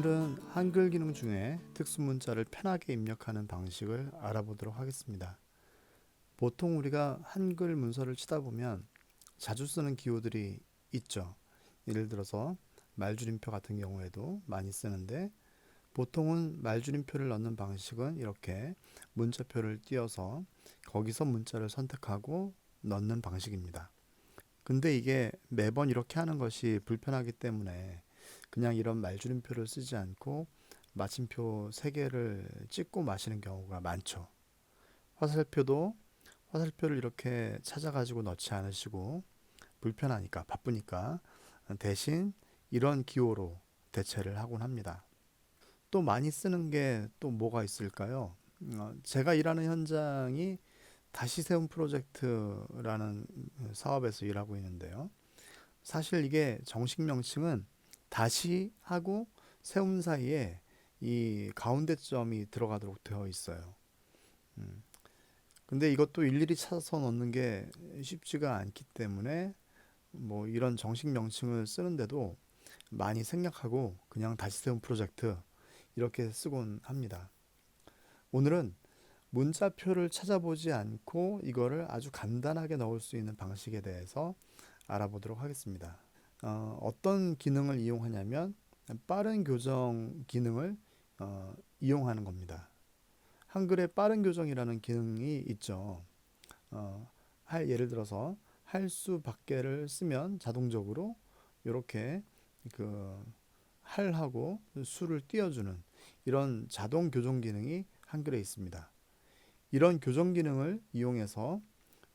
오늘은 한글 기능 중에 특수 문자를 편하게 입력하는 방식을 알아보도록 하겠습니다. 보통 우리가 한글 문서를 치다 보면 자주 쓰는 기호들이 있죠. 예를 들어서 말줄임표 같은 경우에도 많이 쓰는데, 보통은 말줄임표를 넣는 방식은 이렇게 문자표를 띄워서 거기서 문자를 선택하고 넣는 방식입니다. 근데 이게 매번 이렇게 하는 것이 불편하기 때문에 그냥 이런 말줄임표를 쓰지 않고 마침표 3개를 찍고 마시는 경우가 많죠. 화살표도 화살표를 이렇게 찾아가지고 넣지 않으시고 불편하니까, 바쁘니까 대신 이런 기호로 대체를 하곤 합니다. 또 많이 쓰는 게 또 뭐가 있을까요? 제가 일하는 현장이 다시 세움 프로젝트라는 사업에서 일하고 있는데요. 사실 이게 정식 명칭은 다시 하고 세움 사이에 이 가운데 점이 들어가도록 되어 있어요. 음. 근데 이것도 일일이 찾아서 넣는 게 쉽지가 않기 때문에 뭐 이런 정식 명칭을 쓰는데도 많이 생략하고 그냥 다시 세움 프로젝트 이렇게 쓰곤 합니다. 오늘은 문자표를 찾아보지 않고 이거를 아주 간단하게 넣을 수 있는 방식에 대해서 알아보도록 하겠습니다. 어떤 기능을 이용하냐면 빠른 교정 기능을 이용하는 겁니다. 한글에 빠른 교정이라는 기능이 있죠. 예를 들어서 할수 밖에를 쓰면 자동적으로 이렇게 그 할하고 수를 띄워주는 이런 자동 교정 기능이 한글에 있습니다. 이런 교정 기능을 이용해서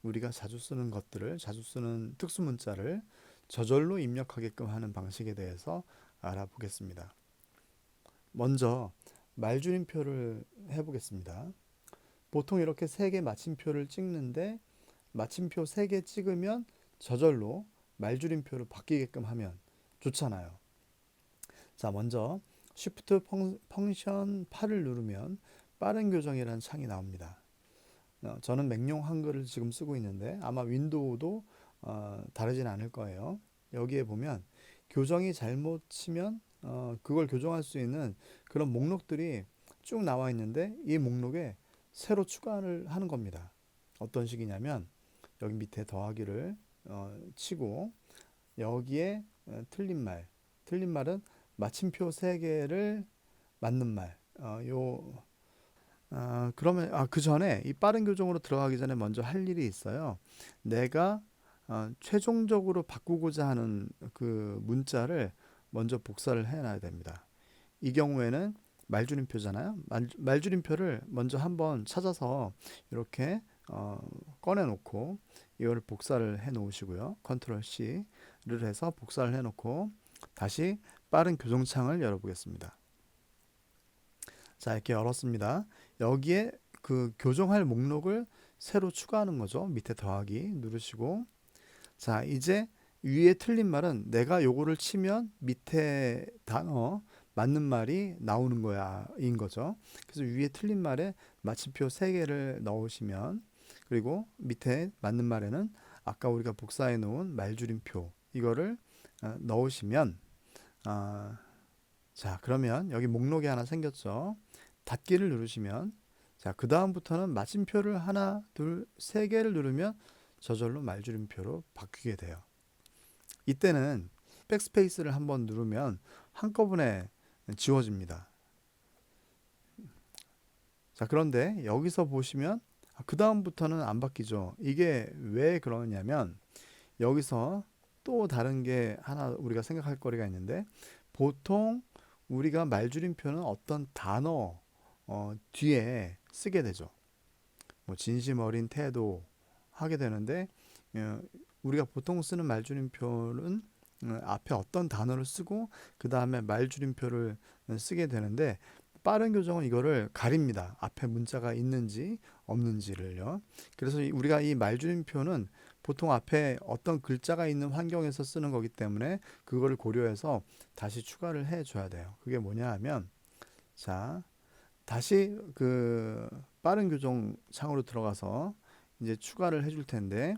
우리가 자주 쓰는 것들을, 자주 쓰는 특수 문자를 저절로 입력하게끔 하는 방식에 대해서 알아보겠습니다. 먼저 말줄임표를 해보겠습니다. 보통 이렇게 3개 마침표를 찍는데, 마침표 3개 찍으면 저절로 말줄임표로 바뀌게끔 하면 좋잖아요. 자, 먼저 Shift 펑션 8을 누르면 빠른 교정이라는 창이 나옵니다. 저는 맥용 한글을 지금 쓰고 있는데 아마 윈도우도 다르진 않을 거예요. 여기에 보면 교정이 잘못 치면 그걸 교정할 수 있는 그런 목록들이 쭉 나와 있는데, 이 목록에 새로 추가를 하는 겁니다. 어떤 식이냐면 여기 밑에 더하기를 치고 여기에 틀린 말은 마침표 3개를 맞는 말. 그러면 그 전에 이 빠른 교정으로 들어가기 전에 먼저 할 일이 있어요. 내가 최종적으로 바꾸고자 하는 그 문자를 먼저 복사를 해놔야 됩니다. 이 경우에는 말줄임표잖아요. 말줄임표를 먼저 한번 찾아서 이렇게 꺼내 놓고 이걸 복사를 해 놓으시고요. 컨트롤 C를 해서 복사를 해 놓고 다시 빠른 교정창을 열어 보겠습니다. 자, 이렇게 열었습니다. 여기에 그 교정할 목록을 새로 추가하는 거죠. 밑에 더하기 누르시고, 자, 이제 위에 틀린 말은 내가 요거를 치면 밑에 단어 맞는 말이 나오는 거야 인 거죠. 그래서 위에 틀린 말에 마침표 3개를 넣으시면, 그리고 밑에 맞는 말에는 아까 우리가 복사해 놓은 말줄임표 이거를 넣으시면, 자, 그러면 여기 목록이 하나 생겼죠. 닫기를 누르시면, 자, 그 다음부터는 마침표를 하나, 둘, 3개를 누르면 저절로 말줄임표로 바뀌게 돼요. 이때는 백스페이스를 한번 누르면 한꺼번에 지워집니다. 자, 그런데 여기서 보시면 그 다음부터는 안 바뀌죠. 이게 왜 그러냐면 여기서 또 다른 게 하나 우리가 생각할 거리가 있는데, 보통 우리가 말줄임표는 어떤 단어 뒤에 쓰게 되죠. 뭐 진심 어린 태도 하게 되는데, 우리가 보통 쓰는 말줄임표는 앞에 어떤 단어를 쓰고 그 다음에 말줄임표를 쓰게 되는데, 빠른 교정은 이거를 가립니다. 앞에 문자가 있는지 없는지를요. 그래서 우리가 이 말줄임표는 보통 앞에 어떤 글자가 있는 환경에서 쓰는 거기 때문에 그거를 고려해서 다시 추가를 해 줘야 돼요. 그게 뭐냐 하면, 자, 다시 그 빠른 교정 창으로 들어가서 이제 추가를 해줄 텐데,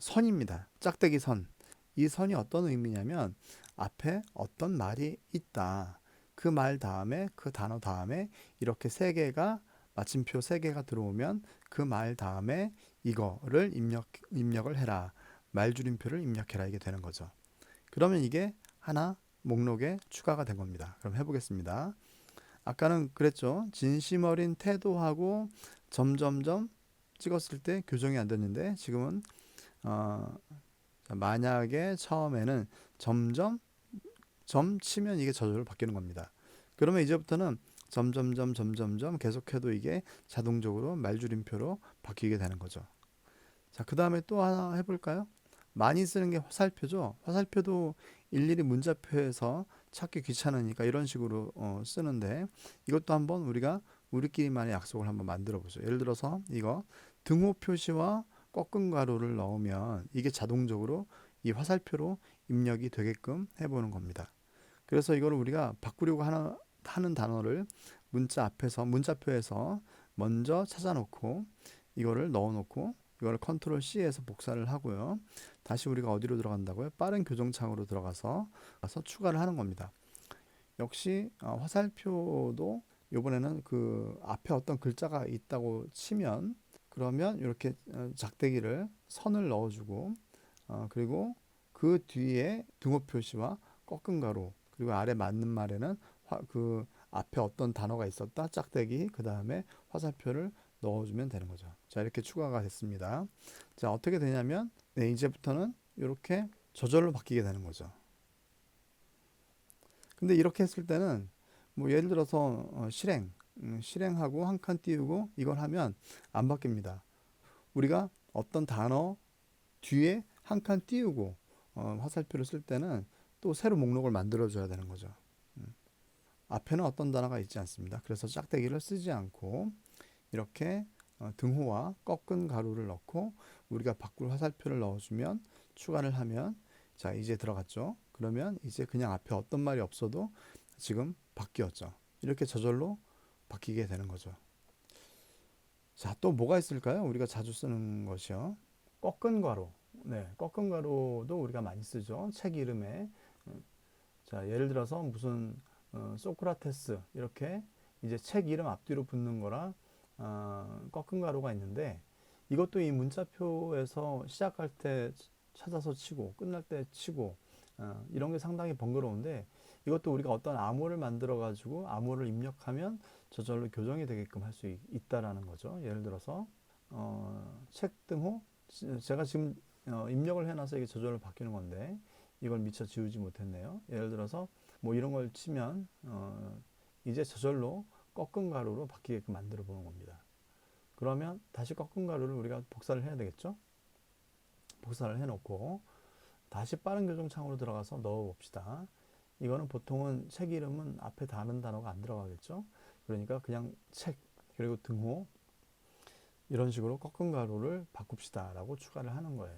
선입니다. 짝대기 선. 이 선이 어떤 의미냐면 앞에 어떤 말이 있다, 그 말 다음에 그 단어 다음에 이렇게 세 개가 마침표 세 개가 들어오면 그 말 다음에 이거를 입력을 해라. 말줄임표를 입력해라. 이게 되는 거죠. 그러면 이게 하나 목록에 추가가 된 겁니다. 그럼 해보겠습니다. 아까는 그랬죠. 진심 어린 태도하고 점점점 찍었을 때 교정이 안 됐는데 지금은 어, 만약에 처음에는 점점 점 치면 이게 저절로 바뀌는 겁니다. 그러면 이제부터는 점점점 계속해도 이게 자동적으로 말줄임표로 바뀌게 되는 거죠. 자, 그 다음에 또 하나 해볼까요? 많이 쓰는 게 화살표죠. 화살표도 일일이 문자표에서 찾기 귀찮으니까 이런 식으로 쓰는데 이것도 한번 우리가 우리끼리만의 약속을 한번 만들어 보죠. 예를 들어서 이거 등호 표시와 꺾은 가로를 넣으면 이게 자동적으로 이 화살표로 입력이 되게끔 해보는 겁니다. 그래서 이거를 우리가 바꾸려고 하는 단어를 문자표에서 먼저 찾아놓고 이거를 넣어놓고 이거를 컨트롤 C에서 복사를 하고요. 다시 우리가 어디로 들어간다고요? 빠른 교정창으로 들어가서 추가를 하는 겁니다. 역시 화살표도 이번에는 그 앞에 어떤 글자가 있다고 치면 그러면 이렇게 작대기를 선을 넣어주고 그리고 그 뒤에 등호 표시와 꺾은 가로 그리고 아래 맞는 말에는 그 앞에 어떤 단어가 있었다 짝대기 그 다음에 화살표를 넣어주면 되는 거죠. 자, 이렇게 추가가 됐습니다. 자, 어떻게 되냐면 네, 이제부터는 이렇게 저절로 바뀌게 되는 거죠. 근데 이렇게 했을 때는 뭐 예를 들어서 실행하고 한 칸 띄우고 이걸 하면 안 바뀝니다. 우리가 어떤 단어 뒤에 한 칸 띄우고 화살표를 쓸 때는 또 새로 목록을 만들어 줘야 되는 거죠. 앞에는 어떤 단어가 있지 않습니다. 그래서 짝대기를 쓰지 않고 이렇게 등호와 꺾은 가로를 넣고 우리가 바꿀 화살표를 넣어주면 추가를 하면 자 이제 들어갔죠. 그러면 이제 그냥 앞에 어떤 말이 없어도 지금 바뀌었죠. 이렇게 저절로 바뀌게 되는 거죠. 자, 또 뭐가 있을까요? 우리가 자주 쓰는 것이요. 꺾은 가로. 네, 꺾은 가로도 우리가 많이 쓰죠. 책 이름에. 자, 예를 들어서 무슨 소크라테스 이렇게 이제 책 이름 앞뒤로 붙는 거라 꺾은 가로가 있는데 이것도 이 문자표에서 시작할 때 찾아서 치고 끝날 때 치고 이런 게 상당히 번거로운데 이것도 우리가 어떤 암호를 만들어 가지고 암호를 입력하면 저절로 교정이 되게끔 할 수 있다라는 거죠. 예를 들어서 책 등호 제가 지금 입력을 해놔서 이게 저절로 바뀌는 건데 이걸 미처 지우지 못했네요. 예를 들어서 뭐 이런 걸 치면 이제 저절로 꺾은 가로로 바뀌게끔 만들어 보는 겁니다. 그러면 다시 꺾은 가로를 우리가 복사를 해야 되겠죠? 복사를 해놓고 다시 빠른 교정 창으로 들어가서 넣어 봅시다. 이거는 보통은 책 이름은 앞에 다른 단어가 안 들어가겠죠? 그러니까 그냥 책 그리고 등호 이런 식으로 꺾은 가로를 바꿉시다 라고 추가를 하는 거예요.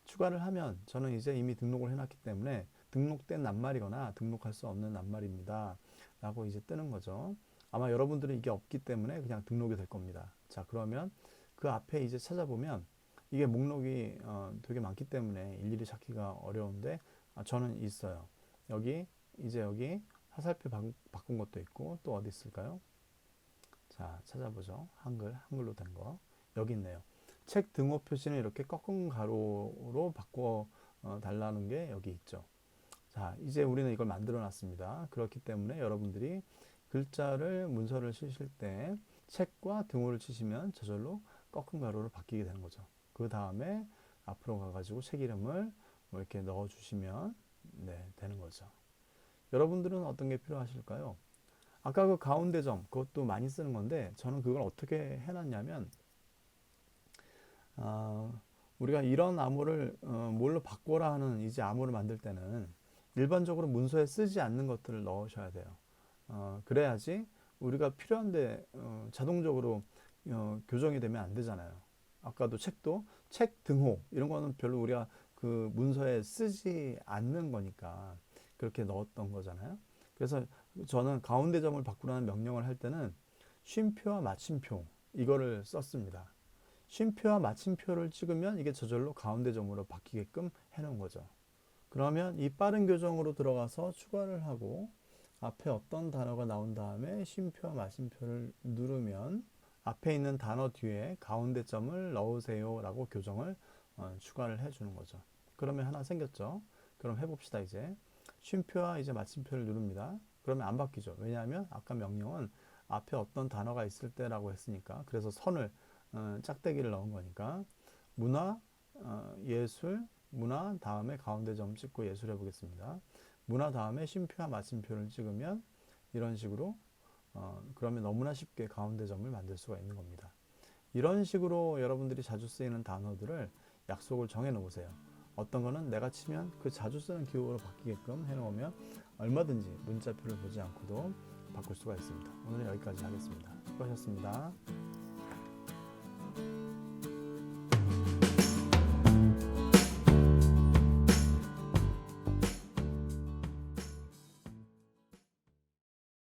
추가를 하면 저는 이제 이미 등록을 해놨기 때문에 등록된 낱말이거나 등록할 수 없는 낱말입니다 라고 이제 뜨는 거죠. 아마 여러분들은 이게 없기 때문에 그냥 등록이 될 겁니다. 자, 그러면 그 앞에 이제 찾아보면 이게 목록이 되게 많기 때문에 일일이 찾기가 어려운데 저는 있어요. 여기 화살표 바꾼 것도 있고 또 어디 있을까요? 자, 찾아보죠. 한글로 된 거. 여기 있네요. 책 등호 표시는 이렇게 꺾은 가로로 바꿔 달라는 게 여기 있죠. 자, 이제 우리는 이걸 만들어 놨습니다. 그렇기 때문에 여러분들이 글자를 문서를 치실 때 책과 등호를 치시면 저절로 꺾은 가로로 바뀌게 되는 거죠. 그 다음에 앞으로 가가지고 책 이름을 뭐 이렇게 넣어 주시면 네, 되는 거죠. 여러분들은 어떤 게 필요하실까요? 아까 그 가운데 점 그것도 많이 쓰는 건데 저는 그걸 어떻게 해놨냐면 우리가 이런 암호를 뭘로 바꿔라 하는 이제 암호를 만들 때는 일반적으로 문서에 쓰지 않는 것들을 넣으셔야 돼요. 그래야지 우리가 필요한데 자동적으로 교정이 되면 안 되잖아요. 아까도 책도 책 등호 이런 거는 별로 우리가 그 문서에 쓰지 않는 거니까 그렇게 넣었던 거잖아요. 그래서 저는 가운데 점을 바꾸라는 명령을 할 때는 쉼표와 마침표 이거를 썼습니다. 쉼표와 마침표를 찍으면 이게 저절로 가운데 점으로 바뀌게끔 해놓은 거죠. 그러면 이 빠른 교정으로 들어가서 추가를 하고 앞에 어떤 단어가 나온 다음에 쉼표와 마침표를 누르면 앞에 있는 단어 뒤에 가운데 점을 넣으세요 라고 교정을 추가를 해주는 거죠. 그러면 하나 생겼죠. 그럼 해봅시다. 이제 쉼표와 이제 마침표를 누릅니다. 그러면 안 바뀌죠. 왜냐하면 아까 명령은 앞에 어떤 단어가 있을 때라고 했으니까, 그래서 선을 짝대기를 넣은 거니까 문화, 예술, 문화 다음에 가운데 점 찍고 예술 해보겠습니다. 문화 다음에 쉼표와 마침표를 찍으면 이런 식으로 그러면 너무나 쉽게 가운데 점을 만들 수가 있는 겁니다. 이런 식으로 여러분들이 자주 쓰이는 단어들을 약속을 정해 놓으세요. 어떤 거는 내가 치면 그 자주 쓰는 기호로 바뀌게끔 해 놓으면 얼마든지 문자표를 보지 않고도 바꿀 수가 있습니다. 오늘 여기까지 하겠습니다. 수고하셨습니다.